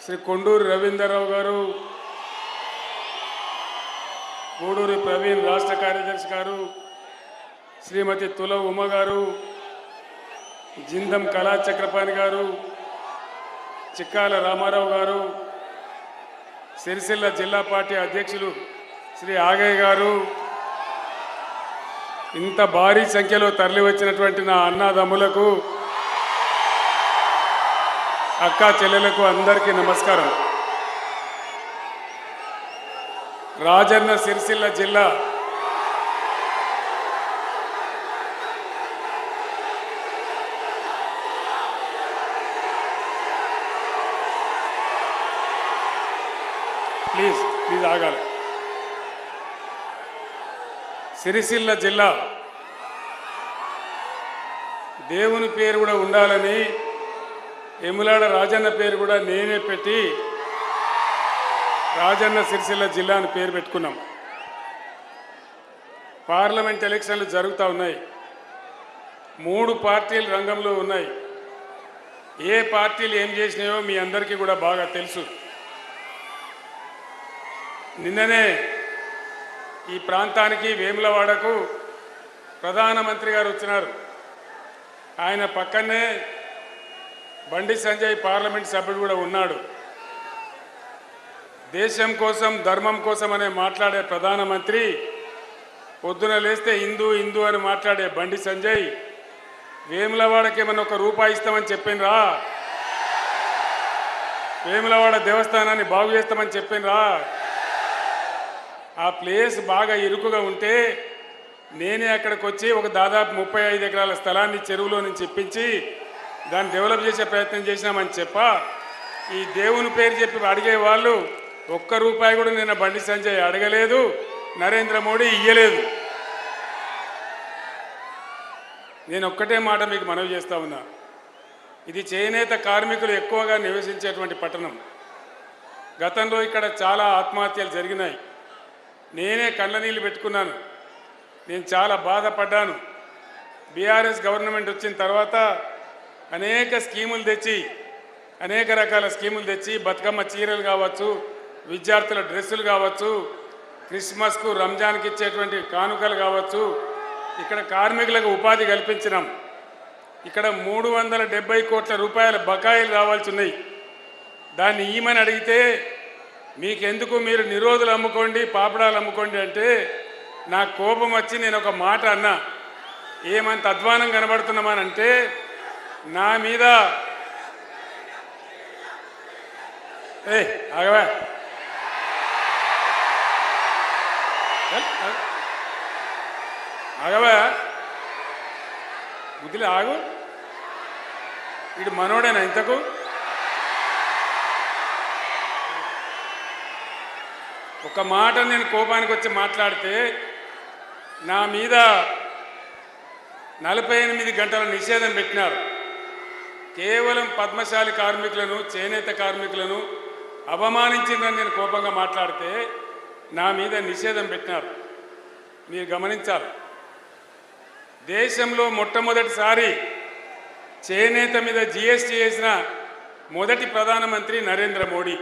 శ్రీ కొండూరి రవీంద్రరావు గారు, గూడూరి ప్రవీణ్ రాష్ట్ర కార్యదర్శి గారు, శ్రీమతి తుల ఉమ గారు, జిందం కళా చక్రపాణి గారు, చిక్కాల రామారావు గారు, సిరిసిల్ల జిల్లా పార్టీ అధ్యక్షులు శ్రీ ఆగయ్య గారు, ఇంత భారీ సంఖ్యలో తరలివచ్చినటువంటి నా అన్నదమ్ములకు, అక్కా చెల్లెలకు అందరికీ నమస్కారం. రాజన్న సిరిసిల్ల జిల్లా ప్లీజ్ ఆగాలి. సిరిసిల్ల జిల్లా దేవుని పేరు కూడా ఉండాలని ఎములాడ రాజన్న పేరు కూడా నేనే పెట్టి రాజన్న సిరిసిల్ల జిల్లా అని పేరు పెట్టుకున్నాం. పార్లమెంట్ ఎలక్షన్లు జరుగుతూ ఉన్నాయి. 3 పార్టీలు రంగంలో ఉన్నాయి. ఏ పార్టీలు ఏం చేసినాయో మీ అందరికీ కూడా బాగా తెలుసు. నిన్ననే ఈ ప్రాంతానికి వేములవాడకు ప్రధానమంత్రి గారు వచ్చినారు. ఆయన పక్కనే బండి సంజయ్ పార్లమెంట్ సభ్యుడు కూడా ఉన్నాడు. దేశం కోసం ధర్మం కోసం అనే మాట్లాడే ప్రధానమంత్రి పొద్దున లేస్తే హిందూ హిందూ అని మాట్లాడే బండి సంజయ్ వేములవాడకి ఏమన్నా ₹1 ఇస్తామని చెప్పినరా? వేములవాడ దేవస్థానాన్ని బాగు చేస్తామని చెప్పినరా? ఆ ప్లేస్ బాగా ఇరుకుగా ఉంటే నేనే అక్కడికి వచ్చి ఒక దాదాపు 35 ఎకరాల స్థలాన్ని చెరువులో నుంచి ఇప్పించి దాన్ని డెవలప్ చేసే ప్రయత్నం చేసినామని ఈ దేవుని పేరు చెప్పి అడిగే వాళ్ళు ₹1 కూడా నిన్న బండి సంజయ్ అడగలేదు, నరేంద్ర మోడీ ఇయ్యలేదు. నేను ఒక్కటే మాట మీకు మనవి చేస్తా ఉన్నా. ఇది చేనేత కార్మికులు ఎక్కువగా నివసించేటువంటి పట్టణం. గతంలో ఇక్కడ చాలా ఆత్మహత్యలు జరిగినాయి. నేనే కళ్ళ నీళ్ళు పెట్టుకున్నాను. నేను చాలా బాధపడ్డాను. బీఆర్ఎస్ గవర్నమెంట్ వచ్చిన తర్వాత అనేక స్కీములు తెచ్చి అనేక రకాల స్కీములు తెచ్చి బతుకమ్మ చీరలు కావచ్చు, విద్యార్థుల డ్రెస్సులు కావచ్చు, క్రిస్మస్కు రంజాన్కి ఇచ్చేటువంటి కానుకలు కావచ్చు, ఇక్కడ కార్మికులకు ఉపాధి కల్పించినాం. ఇక్కడ 370 కోట్ల రూపాయల బకాయిలు రావాల్సి ఉన్నాయి. దాన్ని ఈమని అడిగితే మీకెందుకు, మీరు నిరోధులు అమ్ముకోండి, పాపడాలు అమ్ముకోండి అంటే నాకు కోపం వచ్చి నేను ఒక మాట అన్నా. ఏమంత అధ్వానం కనబడుతున్నామనంటే నా మీద ఆగవా ఆగవా బుద్ధిలో ఆగు. వీడు మనోడేనా ఇంతకు? ఒక మాట నేను కోపానికి వచ్చి మాట్లాడితే నా మీద 48 గంటల నిషేధం పెట్టినారు. కేవలం పద్మశాలి కార్మికులను, చేనేత కార్మికులను అవమానించిందని నేను కోపంగా మాట్లాడితే నా మీద నిషేధం పెట్టినారు. మీరు గమనించాలి. దేశంలో మొట్టమొదటిసారి చేనేత మీద జీఎస్టీ వేసిన మొదటి ప్రధానమంత్రి నరేంద్ర మోడీ.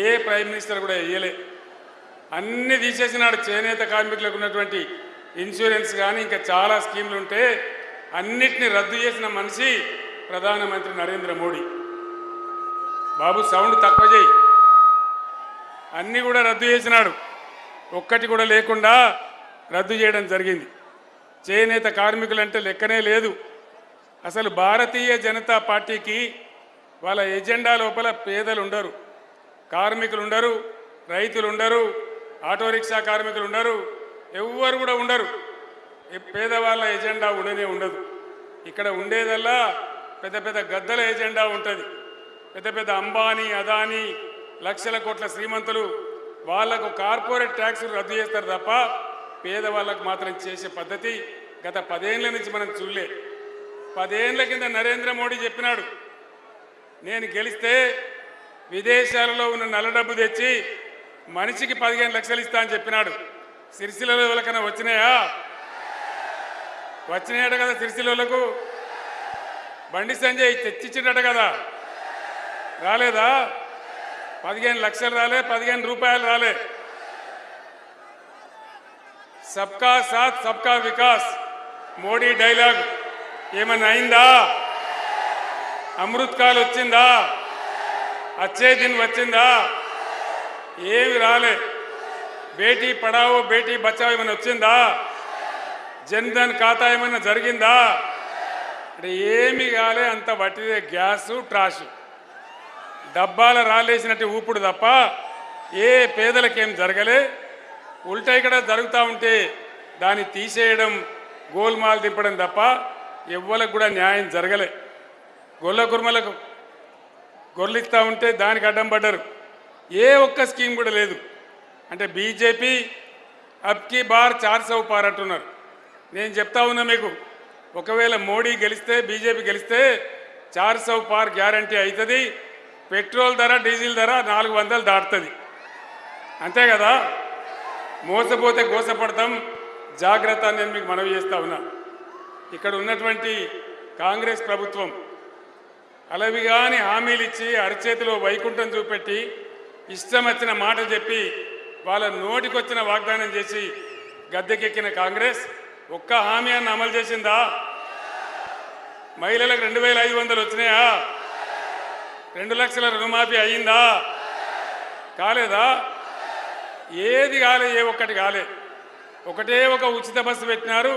ఏ ప్రైమ్ మినిస్టర్ కూడా వేయలే. అన్నీ తీసేసినాడు. చేనేత కార్మికులకు ఉన్నటువంటి ఇన్సూరెన్స్ కానీ ఇంకా చాలా స్కీములు ఉంటే అన్నిటినీ రద్దు చేసిన మనిషి ప్రధానమంత్రి నరేంద్ర మోడీ. బాబు సౌండ్ తక్కువ చేయి. అన్నీ కూడా రద్దు చేసినాడు. ఒక్కటి కూడా లేకుండా రద్దు చేయడం జరిగింది. చేనేత కార్మికులంటే లెక్కనే లేదు. అసలు భారతీయ జనతా పార్టీకి వాళ్ళ ఎజెండా లోపల పేదలు ఉండరు, కార్మికులు ఉండరు, రైతులు ఉండరు, ఆటో రిక్షా కార్మికులు ఉండరు, ఎవ్వరు కూడా ఉండరు. పేదవాళ్ళ ఎజెండా ఉండనే ఉండదు. ఇక్కడ ఉండేదల్లా పెద్ద పెద్ద గద్దల ఎజెండా ఉంటుంది. పెద్ద పెద్ద అంబానీ, అదానీ, లక్షల కోట్ల శ్రీమంతులు వాళ్లకు కార్పొరేట్ ట్యాక్సులు రద్దు చేస్తారు తప్ప పేదవాళ్ళకు మాత్రం చేసే పద్ధతి గత 10 ఏళ్ల నుంచి మనం చూడలే. 10 ఏళ్ల కింద నరేంద్ర మోడీ చెప్పినాడు, నేను గెలిస్తే విదేశాలలో ఉన్న నల్ల డబ్బు తెచ్చి మనిషికి 15 లక్షలు ఇస్తా అని చెప్పినాడు. సిరిసిల్లలో ఎవరికైనా వచ్చినాయా? వచ్చినాయట కదా సిరిసిల్లకు. బండి సంజయ్ తెచ్చిచ్చినట కదా, రాలేదా? 15 లక్షలు రాలే, 15 రూపాయలు రాలే. సబ్కా సాత్ సబ్కా వికాస్ మోడీ డైలాగ్ ఏమన్నా అయిందా? అమృత్ కాల్ వచ్చిందా? అచ్చే దిన్ వచ్చిందా? ఏమి రాలే. బేటీ పడావో బేటీ బచావో ఏమైనా వచ్చిందా? జన్ధన్ ఖాతా ఏమైనా జరిగిందా? అంటే ఏమి కాలే. అంత వట్టిదే గ్యాసు ట్రాషు, డబ్బాల రాలేసినట్టు ఊపుడు తప్ప ఏ పేదలకేం జరగలే. ఉల్టా ఇక్కడ జరుగుతూ ఉంటే దాన్ని తీసేయడం, గోల్మాల్ దింపడం తప్ప ఎవ్వలకు కూడా న్యాయం జరగలే. గొల్ల కుర్మలకు గొర్రెలిస్తూ ఉంటే దానికి అడ్డం పడ్డారు. ఏ ఒక్క స్కీమ్ కూడా లేదు. అంటే బీజేపీ అబ్కి బార్ 400 పార్ అంటున్నారు. నేను చెప్తా ఉన్నా మీకు, ఒకవేళ మోడీ గెలిస్తే, బీజేపీ గెలిస్తే 400 పార్ గ్యారంటీ అవుతుంది. పెట్రోల్ ధర, డీజిల్ ధర 400 దాటుతుంది. అంతే కదా? మోసపోతే గోసపడతాం, జాగ్రత్త. నేను మీకు మనవి చేస్తా ఉన్నా. ఇక్కడ ఉన్నటువంటి కాంగ్రెస్ ప్రభుత్వం అలవిగాని హామీలు ఇచ్చి అరచేతిలో వైకుంఠం చూపెట్టి ఇష్టం వచ్చిన మాట చెప్పి వాళ్ళ నోటికొచ్చిన వాగ్దానం చేసి గద్దెకెక్కిన కాంగ్రెస్ ఒక్క హామీ అన్న అమలు చేసిందా? మహిళలకు 2500 వచ్చినాయా? 2 లక్షల రుణమాఫీ అయ్యిందా? కాలేదా? ఏది కాలే, ఏ ఒక్కటి కాలే. ఒకటే ఒక ఉచిత బస్సు పెట్టినారు.